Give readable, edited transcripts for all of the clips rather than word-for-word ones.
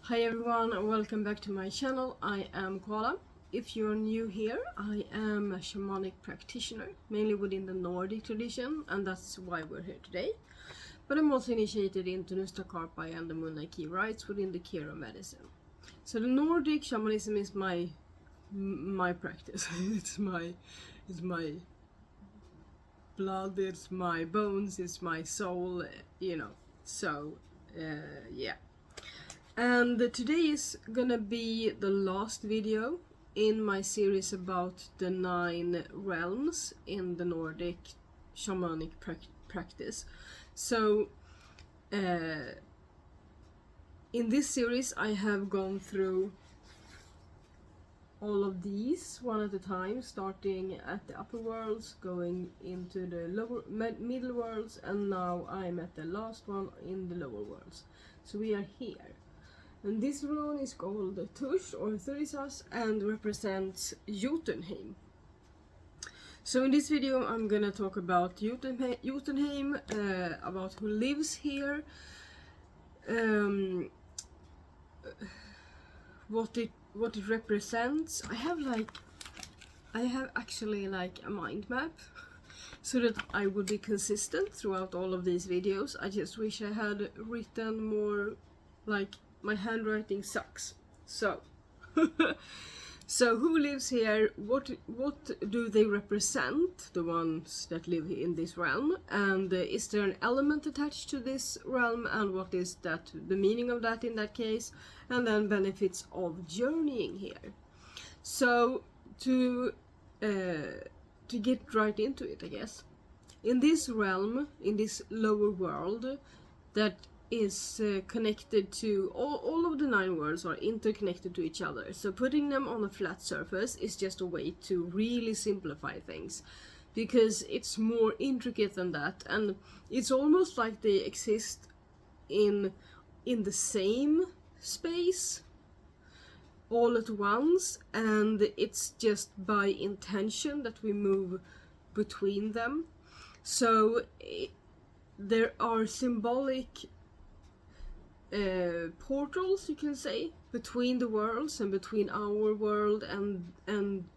Hi everyone, and welcome back to my channel. I am Koala. If you're new here, I am a shamanic practitioner, mainly within the Nordic tradition, and that's why we're here today. But I'm also initiated into Nustakarpa and the Munaki rites within the Kiro medicine. So the Nordic shamanism is my practice. it's my blood, it's my bones, it's my soul, So yeah. And today is gonna be the last video in my series about the 9 realms in the Nordic shamanic practice. So in this series I have gone through all of these one at a time, starting at the upper worlds, going into the lower middle worlds, and now I'm at the last one in the lower worlds. So we are here. And this rune is called Tush or Thurisas and represents Jotunheim. So in this video I'm gonna talk about Jotunheim, about who lives here, what it represents. I have actually like a mind map so that I would be consistent throughout all of these videos. I just wish I had written more, like my handwriting sucks. So so who lives here, what do they represent, the ones that live in this realm, and is there an element attached to this realm, and what is that, the meaning of that in that case, and then benefits of journeying here. So to get right into it, I guess, in this realm, in this lower world that is connected to all of the 9 worlds are interconnected to each other. So putting them on a flat surface is just a way to really simplify things, because it's more intricate than that, and it's almost like they exist in the same space all at once, and it's just by intention that we move between them. So there are symbolic portals, you can say, between the worlds and between our world and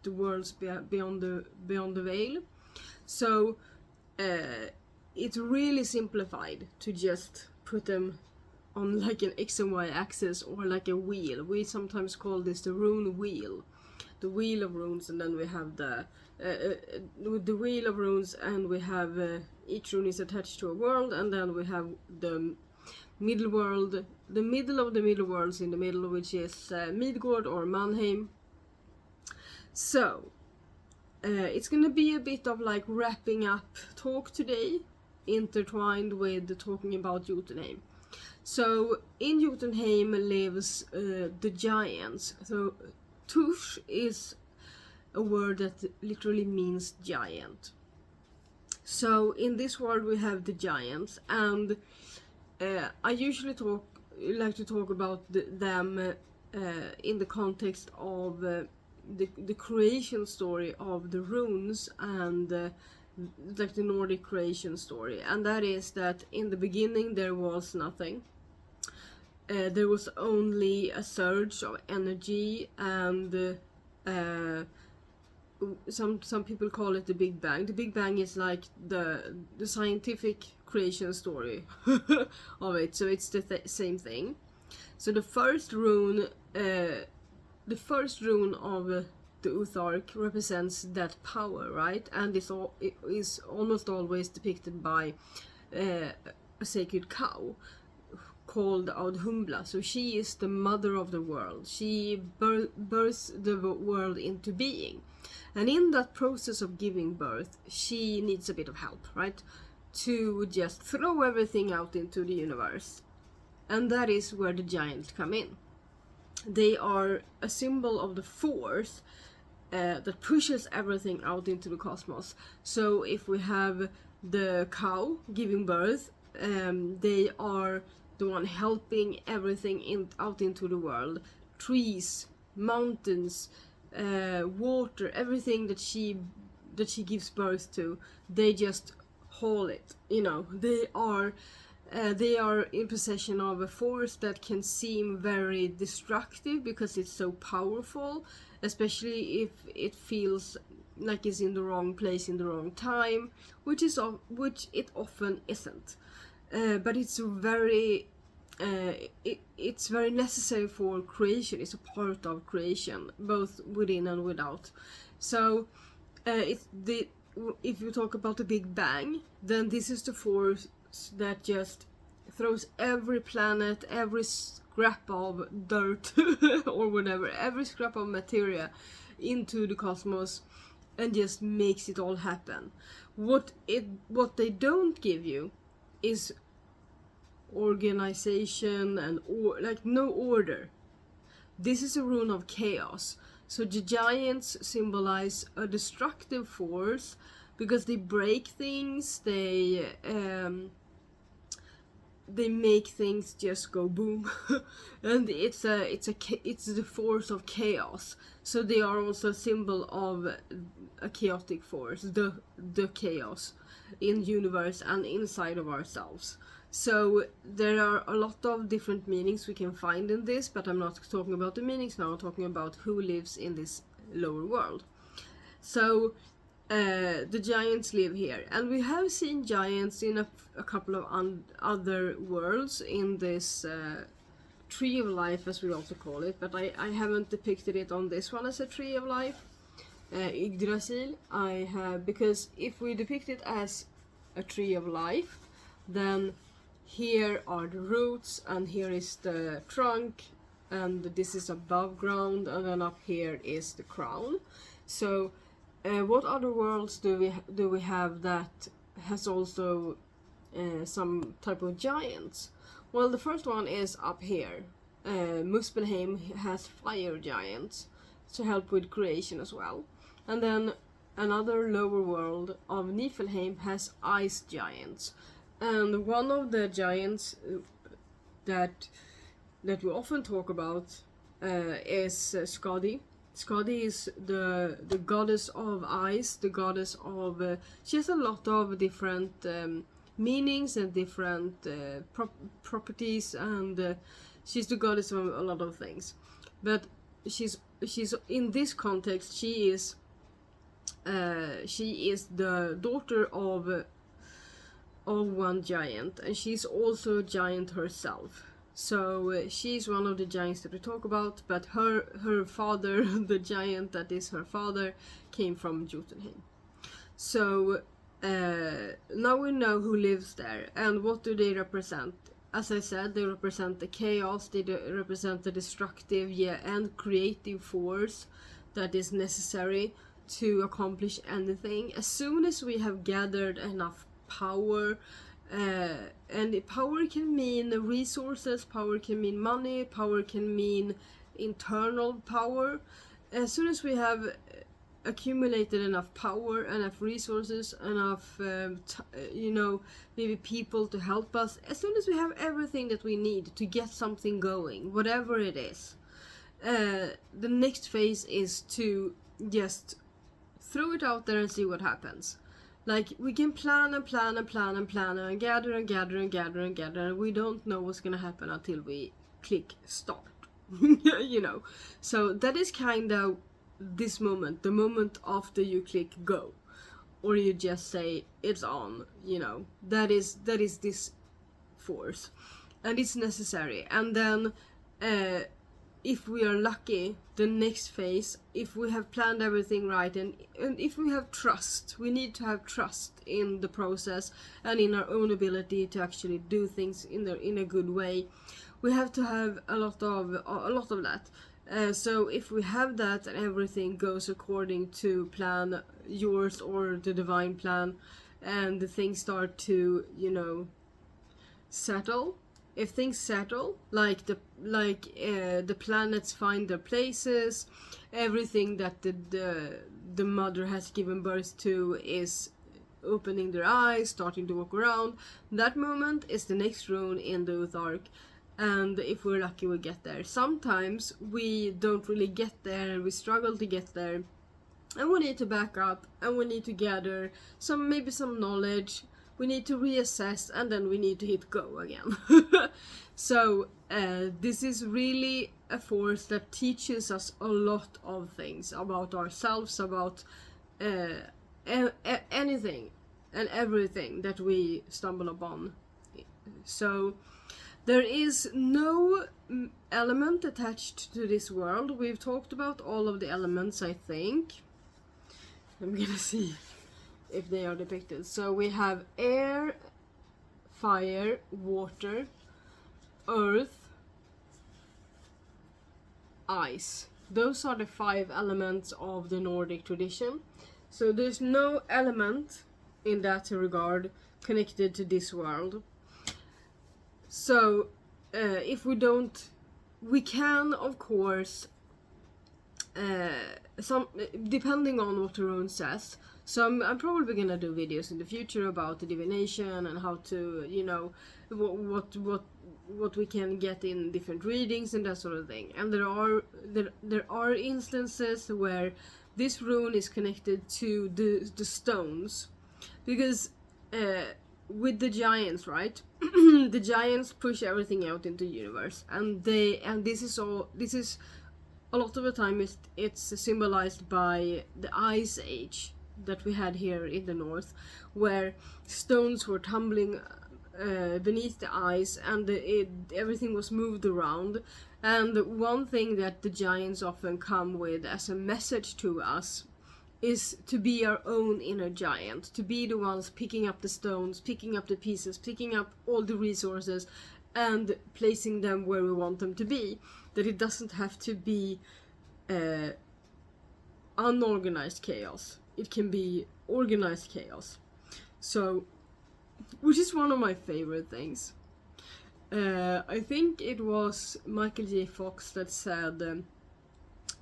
the worlds beyond the veil. So it's really simplified to just put them on like an X and Y axis, or like a wheel. We sometimes call this the rune wheel, the wheel of runes, and then we have the wheel of runes, and we have each rune is attached to a world, and then we have the middle world, the middle of the middle worlds in the middle, which is Midgård or Mannheim. So it's gonna be a bit of like wrapping up talk today, intertwined with talking about Jotunheim. So in Jotunheim lives the giants. So Tush is a word that literally means giant. So in this world we have the giants, and I usually like to talk about them in the context of the creation story of the runes, and like the Nordic creation story, and that is that in the beginning there was nothing. There was only a surge of energy, and some people call it the Big Bang. The Big Bang is like the scientific creation story of it, so it's the same thing. So the first rune of the Uthark represents that power, right? And it is almost always depicted by a sacred cow called Audhumbla. So she is the mother of the world. She births the world into being. And in that process of giving birth, she needs a bit of help, right? To just throw everything out into the universe. And that is where the giants come in. They are a symbol of the force that pushes everything out into the cosmos. So if we have the cow giving birth, they are the one helping everything out into the world. Trees, mountains, water, everything that she gives birth to, they just haul it. They are they are in possession of a force that can seem very destructive because it's so powerful, especially if it feels like it's in the wrong place in the wrong time, which it often isn't. But it's very it's very necessary for creation. It's a part of creation, both within and without. So if you talk about the Big Bang, then this is the force that just throws every planet, every scrap of dirt or whatever, every scrap of materia into the cosmos and just makes it all happen. What they don't give you is organization and like no order. This is a rune of chaos. So the giants symbolize a destructive force because they break things, they make things just go boom, and it's the force of chaos. So they are also a symbol of a chaotic force, the chaos in universe and inside of ourselves. So there are a lot of different meanings we can find in this, but I'm not talking about the meanings now. I'm talking about who lives in this lower world. So the giants live here, and we have seen giants in a couple of other worlds in this tree of life, as we also call it, but I haven't depicted it on this one as a tree of life, Yggdrasil. I have, because if we depict it as a tree of life, then here are the roots, and here is the trunk, and this is above ground, and then up here is the crown. So what other worlds do we have that has also some type of giants? Well, the first one is up here. Muspelheim has fire giants to help with creation as well. And then another lower world of Niflheim has ice giants. And one of the giants that we often talk about is Skadi. Skadi is the goddess of ice, the goddess of... she has a lot of different meanings and different properties, and she's the goddess of a lot of things. But she's in this context, she is the daughter of one giant, and she's also a giant herself. So she's one of the giants that we talk about, but her father, the giant that is her father, came from Jotunheim. So now we know who lives there, and what do they represent? As I said, they represent the chaos, they represent the destructive and creative force that is necessary to accomplish anything. As soon as we have gathered enough power, and power can mean resources, power can mean money, power can mean internal power. As soon as we have accumulated enough power, enough resources, enough maybe people to help us, as soon as we have everything that we need to get something going, whatever it is, the next phase is to just throw it out there and see what happens. Like, we can plan and plan and plan and plan and gather and gather and gather and gather, and we don't know what's gonna happen until we click start. So that is kind of this moment, the moment after you click go, or you just say it's on. That is this force, and it's necessary. And then if we are lucky, the next phase, if we have planned everything right, and if we have trust, we need to have trust in the process and in our own ability to actually do things in a good way. We have to have a lot of that. So if we have that and everything goes according to plan, yours or the divine plan, and the things start to settle. If things settle, like the planets find their places, everything that the mother has given birth to is opening their eyes, starting to walk around, that moment is the next rune in the Uthark. And if we're lucky, we get there. Sometimes we don't really get there, and we struggle to get there, and we need to back up, and we need to gather some knowledge, we need to reassess, and then we need to hit go again. So this is really a force that teaches us a lot of things about ourselves, about anything and everything that we stumble upon. So there is no element attached to this world. We've talked about all of the elements, I think. I'm gonna see if they are depicted. So we have air, fire, water, earth, ice. Those are the 5 elements of the Nordic tradition. So there's no element in that regard connected to this world. So if we don't, we can of course, some depending on what the rune says. So I'm probably gonna do videos in the future about the divination and how to, you know, what we can get in different readings and that sort of thing. And there are instances where this rune is connected to the stones, because with the giants, right? The giants push everything out into the universe, and this is a lot of the time it's symbolized by the ice age that we had here in the north, where stones were tumbling beneath the ice, and everything was moved around. And one thing that the giants often come with as a message to us is to be our own inner giant, to be the ones picking up the stones, picking up the pieces, picking up all the resources and placing them where we want them to be. That it doesn't have to be unorganized chaos. It can be organized chaos. So, which is one of my favorite things. I think it was Michael J. Fox that said,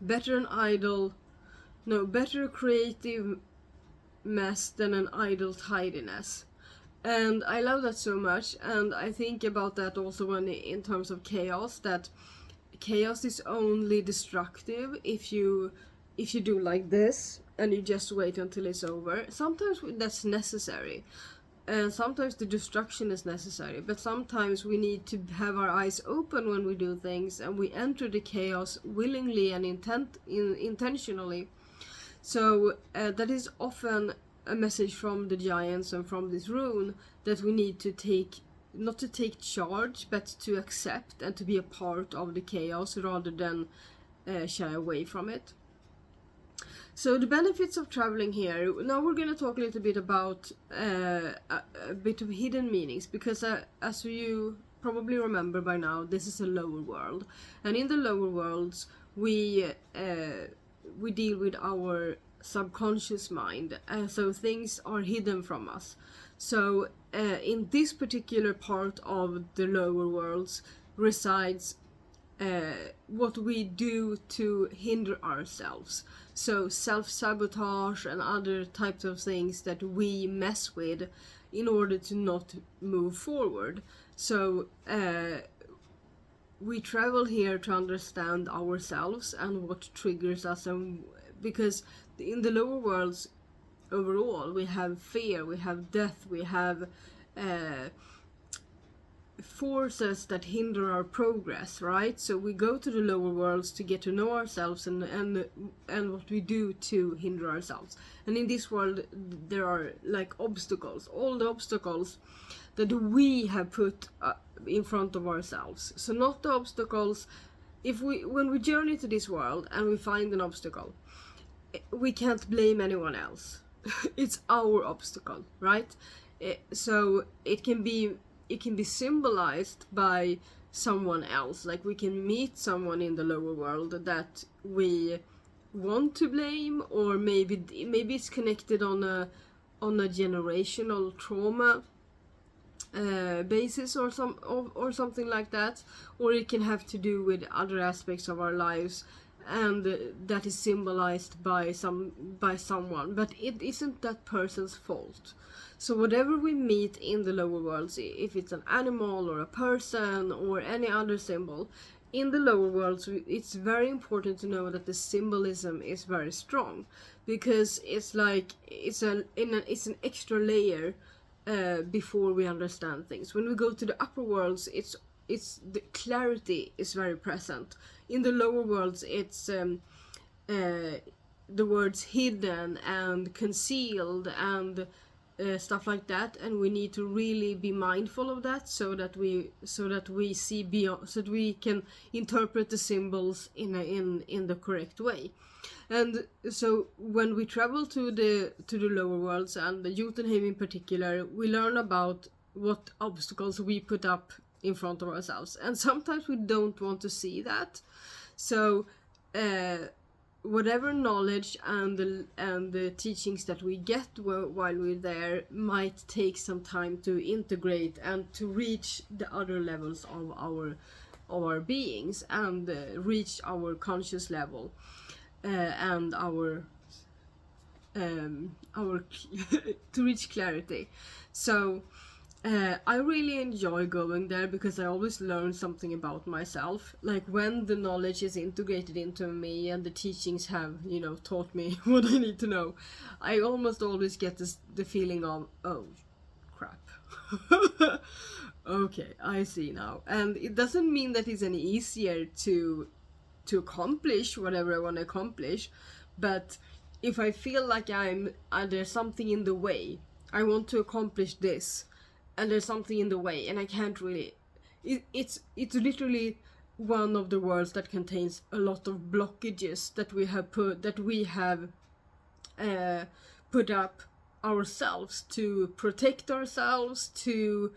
better a creative mess than an idle tidiness. And I love that so much, and I think about that also when in terms of chaos, that chaos is only destructive if you do like this and you just wait until it's over. Sometimes that's necessary, and sometimes the destruction is necessary, but sometimes we need to have our eyes open when we do things, and we enter the chaos willingly and intentionally. So that is often a message from the giants and from this rune, that we need to not to take charge, but to accept and to be a part of the chaos rather than shy away from it. So the benefits of traveling here. Now we're going to talk a little bit about a bit of hidden meanings, because as you probably remember by now, this is a lower world, and in the lower worlds we deal with our subconscious mind, so things are hidden from us. So in this particular part of the lower worlds resides what we do to hinder ourselves. So self-sabotage and other types of things that we mess with in order to not move forward. So we travel here to understand ourselves and what triggers us, and because in the lower worlds overall we have fear, we have death, we have forces that hinder our progress, right? So we go to the lower worlds to get to know ourselves and what we do to hinder ourselves. And in this world there are like obstacles, all the obstacles that we have put in front of ourselves. So not the obstacles, when we journey to this world and we find an obstacle, we can't blame anyone else. It's our obstacle, right? So it can be symbolized by someone else. Like we can meet someone in the lower world that we want to blame, or maybe it's connected on a generational trauma basis or something like that, or it can have to do with other aspects of our lives, and that is symbolized by someone, but it isn't that person's fault. So whatever we meet in the lower worlds, if it's an animal or a person or any other symbol in the lower worlds, it's very important to know that the symbolism is very strong, because it's like it's an extra layer before we understand things. When we go to the upper worlds, it's the clarity is very present. In the lower worlds, it's the words hidden and concealed and stuff like that, and we need to really be mindful of that, so that we see beyond, so that we can interpret the symbols in the correct way. And so when we travel to the lower worlds, and the Jotunheim in particular, we learn about what obstacles we put up in front of ourselves, and sometimes we don't want to see that. So whatever knowledge and the teachings that we get while we're there might take some time to integrate and to reach the other levels of our beings, and reach our conscious level, and our to reach clarity. So I really enjoy going there, because I always learn something about myself. Like when the knowledge is integrated into me and the teachings have, taught me what I need to know, I almost always get the feeling of, oh, crap. Okay, I see now. And it doesn't mean that it's any easier to accomplish whatever I want to accomplish, but if I feel like there's something in the way, I want to accomplish this, and there's something in the way, and I can't really. It's literally one of the worlds that contains a lot of blockages that we have put up ourselves to protect ourselves, to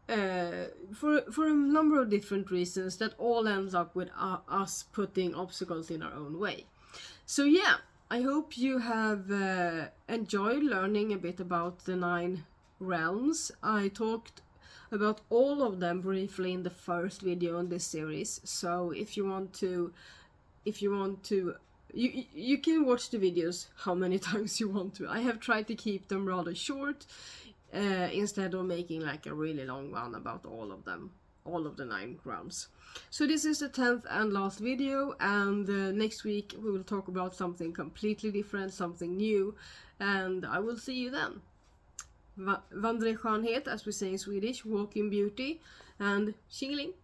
for a number of different reasons, that all ends up with us putting obstacles in our own way. So yeah, I hope you have enjoyed learning a bit about the 9 realms. I talked about all of them briefly in the first video in this series, so if you want to you can watch the videos how many times you want to. I have tried to keep them rather short, instead of making like a really long one about all of them, all of the 9 realms. So this is the 10th and last video, and next week we will talk about something completely different, something new, and I will see you then. Vandra i skönhet, as we say in Swedish, walk in beauty, and tjingeling!